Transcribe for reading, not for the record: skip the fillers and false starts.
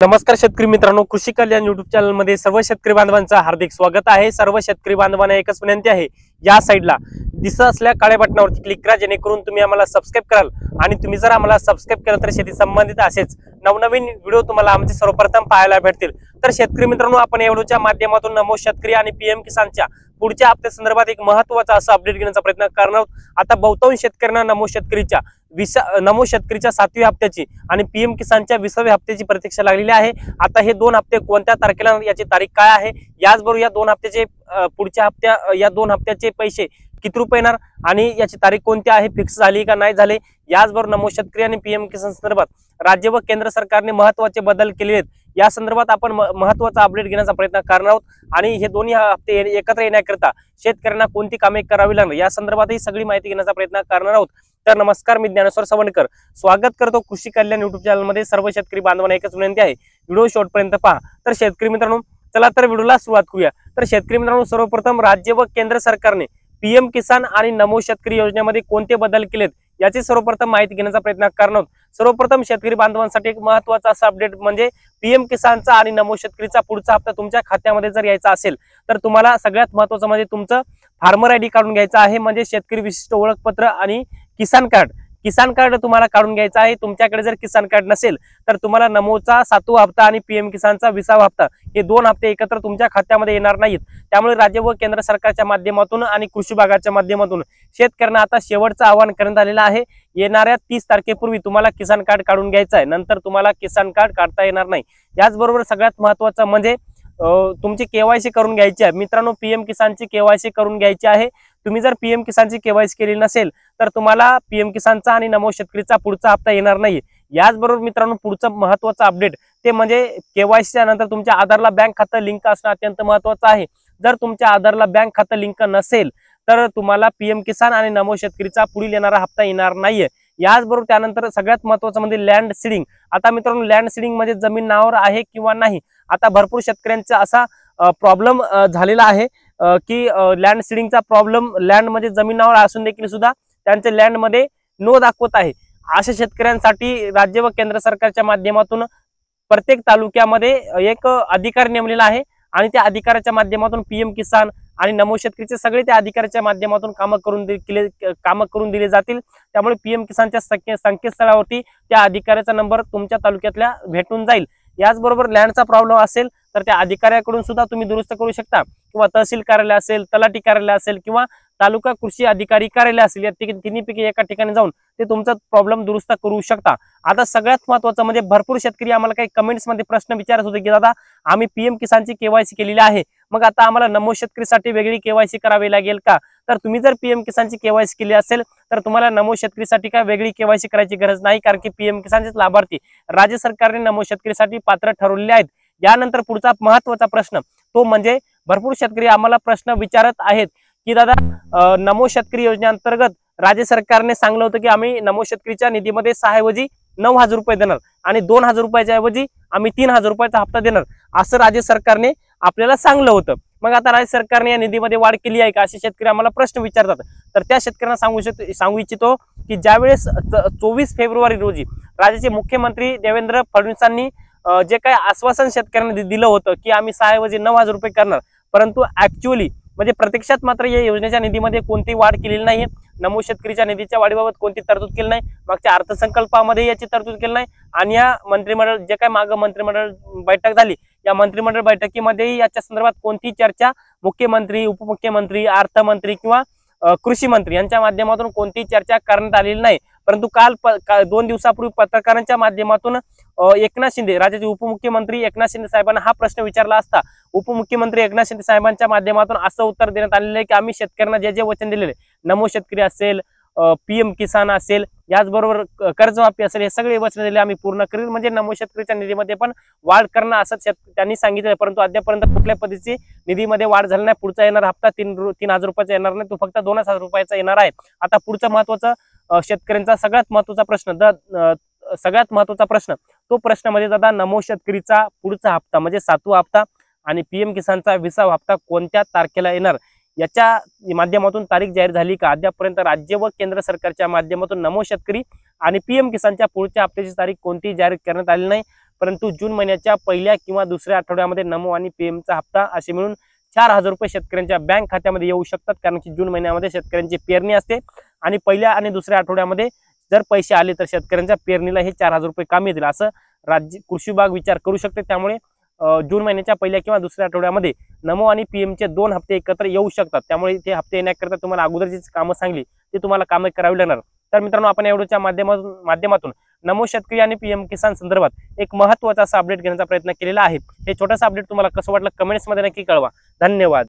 नमस्कार शेतकरी मित्रांनो, कृषी कल्याण युट्यूब चॅनल मध्ये सर्व शेतकरी बांधवांचं हार्दिक स्वागत आहे। सर्व शेतकरी बांधवांना एकच विनंती आहे, या साईडला दिसत असलेल्या काळ्या बटनावरती क्लिक करा, जेणेकरून तुम्ही आम्हाला सबस्क्राइब कराल। आणि तुम्ही जर आम्हाला सबस्क्राइब केलं तर शेती संबंधित असेच नवनवीन व्हिडिओ तुम्हाला आमचे सर्वप्रथम पाहायला भेटतील। तर शेतकरी मित्रांनो, आपण या व्हिडिओच्या माध्यमातून नमो शेतकरी आणि पीएम किसानच्या पुढच्या हप्त्या संदर्भात एक महत्त्वाचा असा अपडेट घेण्याचा प्रयत्न करणार आहोत। आता बहुतांश शेतकऱ्यांना नमो शेतकरीच्या 7व्या हप्त्याची आणि पीएम किसानच्या 20व्या हप्त्याची प्रतीक्षा लागलेली आहे। आता हे दोन हप्ते कोणत्या तारखेला, याची तारीख काय आहे, याचबरोबर या दोन हप्त्याचे पुढच्या या दोन हप्त्याचे पैसे किती रुपये येणार आणि याची तारीख कोणती आहे, फिक्स झाली का नाही झाले, याचबरोबर नमो शेतकरी आणि पीएम किसान संदर्भात राज्य व केंद्र सरकारने महत्त्वाचे बदल केले आहेत, या संदर्भात आपण महत्त्वाचा अपडेट घेण्याचा प्रयत्न करणार आहोत। आणि हे दोन्ही हप्ते एकत्र येण्याकरता शेतकऱ्यांना कोणती कामे करावी लागणार, या संदर्भातही सगळी माहिती घेण्याचा प्रयत्न करणार आहोत। तर नमस्कार, मी ज्ञानेश्वर सवणकर स्वागत करतो कृषी कल्याण युट्यूब चॅनल मध्ये। सर्व शेतकरी बांधवांना एकच विनंती आहे, व्हिडिओ शेवटपर्यंत पहा। तर शेतकरी मित्रांनो, चला तर व्हिडिओला सुरुवात करूया। तर शेतकरी मित्रांनो, सर्वप्रथम राज्य व केंद्र सरकारने पीएम किसान आणि नमो शेतकरी योजनेमध्ये कोणते बदल केलेत, याची सर्वप्रथम माहिती घेण्याचा प्रयत्न करणार आहोत। सर्वप्रथम शेतकरी बांधवांसाठी एक महत्त्वाचा असा अपडेट म्हणजे पीएम किसानचा आणि नमो शेतकरीचा पुढचा हप्ता तुमच्या खात्यामध्ये जर यायचा असेल तर तुम्हाला सगळ्यात महत्त्वाचं म्हणजे तुमचं फार्मर आयडी काढून घ्यायचा आहे, म्हणजे शेतकरी विशिष्ट ओळखपत्र आणि किसान कार्ड तुम्हाला काढून घ्यायचा आहे। तुमच्याकडे जर किसान कार्ड नसेल तर तुम्हाला नमोचा 7वा हप्ता आणि पीएम किसानचा 20वा हप्ता हे दोन हप्ते एकत्र तुमच्या खात्यामध्ये येणार नाहीत। त्यामुळे राज्य व केंद्र सरकारच्या माध्यमातून आणि कृषी विभागाच्या माध्यमातून शेतकऱ्यांना आता शेवटचं आवाहन करण्यात आलेलं आहे, येणाऱ्या 30 तारखेपूर्वी तुम्हाला किसान कार्ड काढून घ्यायचं आहे, नंतर तुम्हाला किसान कार्ड काढता येणार नाही। याचबरोबर सगळ्यात महत्त्वाचं म्हणजे तुमची केवायसी करून घ्यायची आहे मित्रांनो, पीएम किसानची केवायसी करून घ्यायची आहे। तुम्ही जर पीएम किसानची केवायसी केली नसेल तर तुम्हाला पीएम किसानचा आणि नमो शेतकरीचा पुढचा हप्ता येणार नाही। याचबरोबर मित्रांनो, पुढचं महत्त्वाचं अपडेट ते म्हणजे केवायसीच्या नंतर तुमच्या आधारला बँक खातं लिंक असणं अत्यंत महत्त्वाचं आहे। जर तुमच्या आधारला बँक खातं लिंक नसेल तर तुम्हाला पीएम किसान आणि नमो शेतकरीचा पुढील येणारा हप्ता येणार नाहीये। याचबरोबर त्यानंतर सगळ्यात महत्त्वाचं म्हणजे लँड सीडिंग। आता मित्रांनो, लँड सीडिंग म्हणजे जमीन नावावर आहे किंवा नाही, आता भरपूर शेतकऱ्यांचा असा प्रॉब्लेम झालेला आहे की लँड सीडिंगचा प्रॉब्लेम, लँड म्हणजे जमीन नावावर असून देखील सुद्धा त्यांचे लँड मध्ये नो दाखवत आहे। अशा शेतकऱ्यांसाठी राज्य व केंद्र सरकारच्या माध्यमातून प्रत्येक तालुक्यामध्ये एक अधिकारी नेमलेला आहे आणि त्या अधिकाऱ्याच्या माध्यमातून पीएम किसान आणि नमो शेतकरीचे सगळे त्या अधिकाऱ्याच्या माध्यमातून कामं करून दिले जातील। त्यामुळे पीएम किसानच्या संकेतस्थळावरती त्या अधिकाऱ्याचा नंबर तुमच्या तालुक्यातल्या भेटून जाईल। याचबरोबर लँडचा प्रॉब्लेम असेल तर त्या अधिकाऱ्याकडून सुद्धा तुम्ही दुरुस्त करू शकता, किंवा तहसील कार्यालय असेल, तलाठी कार्यालय असेल किंवा तालुका कृषी अधिकारी कार्यालय असेल, या तिन्हीपैकी एका ठिकाणी जाऊन ते तुमचा प्रॉब्लेम दुरुस्त करू शकता। आता सगळ्यात महत्त्वाचं म्हणजे भरपूर शेतकरी आम्हाला काही कमेंट्स मध्ये प्रश्न विचारत होते की दादा, आम्ही पीएम किसानची केवायसी केलेली आहे, मग आता आम्हाला नमो शेतकरीसाठी वेगळी केवायसी करावी लागेल का? तर तुम्ही जर पीएम किसानची केवायसी केली असेल तर तुम्हाला नमो शेतकरीसाठी काय वेगळी केवायसी करायची गरज नाही, कारण की पीएम किसानचेच लाभार्थी राज्य सरकारने नमो शेतकरीसाठी पात्र ठरवलेले आहेत। यानंतर पुढचा महत्त्वाचा प्रश्न तो म्हणजे भरपूर शेतकरी आम्हाला प्रश्न विचारत आहेत की दादा, नमो शेतकरी योजनेअंतर्गत राज्य सरकारने सांगितलं होतं की आम्ही नमो शेतकरीच्या निधीमध्ये 6 ऐवजी 9,000 रुपये देणार आणि 2,000 रुपयाच्या ऐवजी आम्ही 3,000 रुपयाचा हप्ता देणार, असं राज्य सरकारने आपल्याला सांगितलं होतं। मग आता राज्य सरकारने या निधीमध्ये वाढ केली आहे का, असे शेतकरी आम्हाला प्रश्न विचारतात। तर त्या शेतकऱ्यांना सांगू इच्छितो की ज्यावेळेस 24 फेब्रुवारी रोजी राज्याचे मुख्यमंत्री देवेंद्र फडणवीसांनी जे काही आश्वासन शेतकऱ्यांना दिलं होतं की आम्ही 6 ऐवजी 9,000 रुपये करणार, परंतु ऍक्च्युअली म्हणजे प्रत्यक्षात मात्र या योजनेच्या निधीमध्ये कोणतीही वाढ केलेली नाहीये। नमो शेतकरीच्या निधीच्या वाढीबाबत कोणती तरतूद केली नाही, मागच्या अर्थसंकल्पामध्ये याची तरतूद केली नाही आणि या मंत्रिमंडळ जे काही मागं मंत्रिमंडळ बैठक झाली, या मंत्रिमंडळ बैठकीमध्येही याच्या संदर्भात कोणती चर्चा मुख्यमंत्री, उपमुख्यमंत्री, अर्थमंत्री किंवा कृषी मंत्री यांच्या माध्यमातून कोणतीही चर्चा करण्यात आलेली नाही। परंतु काल 2 दिवसापूर्वी पत्रकारांच्या माध्यमातून एकनाथ शिंदे, राज्याचे उपमुख्यमंत्री एकनाथ शिंदे साहेबांना हा प्रश्न विचारला असता उपमुख्यमंत्री एकनाथ शिंदे साहेबांच्या माध्यमातून असं उत्तर देण्यात आलेलं आहे की आम्ही शेतकऱ्यांना जे वचन दिलेले, नमो शेतकरी असेल, पीएम किसान असेल, याचबरोबर कर्जमाफी असेल, हे सगळे वचन दिले आम्ही पूर्ण करील, म्हणजे नमो शेतकरीच्या निधीमध्ये पण वाढ करणं असं त्यांनी सांगितलं। परंतु अद्यापर्यंत कुठल्या पद्धतीची निधीमध्ये वाढ झाली नाही। पुढचा येणारा हप्ता 3,000 रुपयाचा येणार नाही, तो फक्त 2,000 रुपयाचा येणार आहे। आता पुढचं महत्त्वाचं शेतकऱ्यांचा सगळ्यात महत्त्वाचा प्रश्न तो प्रश्न म्हणजे दादा, नमो शेतकरीचा पुढचा हप्ता म्हणजे 7वा हप्ता आणि पीएम किसानचा 20वा हप्ता कोणत्या तारखेला येणार, याच्या माध्यमातून तारीख जाहीर झाली का? अद्यापर्यंत राज्य व केंद्र सरकारच्या माध्यमातून नमो शेतकरी आणि पीएम किसानच्या पुढच्या हप्त्याची तारीख कोणती जाहीर करण्यात आली नाही। परंतु जून महिन्याच्या पहिल्या किंवा दुसऱ्या आठवड्यामध्ये नमो आणि पीएमचा हप्ता असे मिळून 4,000 रुपये शेतकऱ्यांच्या बँक खात्यामध्ये येऊ शकतात, कारण की जून महिन्यामध्ये शेतकऱ्यांची पेरणी असते आणि पहिल्या आणि दुसऱ्या आठवड्यामध्ये जर पैसे आले तर शेतकऱ्यांच्या पेरणीला हे 4,000 रुपये कामी येतील असं राज्य कृषी विभाग विचार करू शकते। त्यामुळे जून महिन्याच्या पहिल्या किंवा दुसऱ्या आठवड्यामध्ये नमो आणि पीएमचे 2 हप्ते एकत्र येऊ शकतात। त्यामुळे ते हप्ते येण्याकरता तुम्हाला अगोदर जी कामं सांगली ते तुम्हाला कामं करावी लागणार। तर मित्रांनो, आपण एवढ्याच्या माध्यमातून नमो शेतकरी आणि पीएम किसान संदर्भात एक महत्त्वाचा असा अपडेट घेण्याचा प्रयत्न केलेला आहे। हे छोटासा अपडेट तुम्हाला कसं वाटलं कमेंट्स मध्ये नक्की कळवा। धन्यवाद।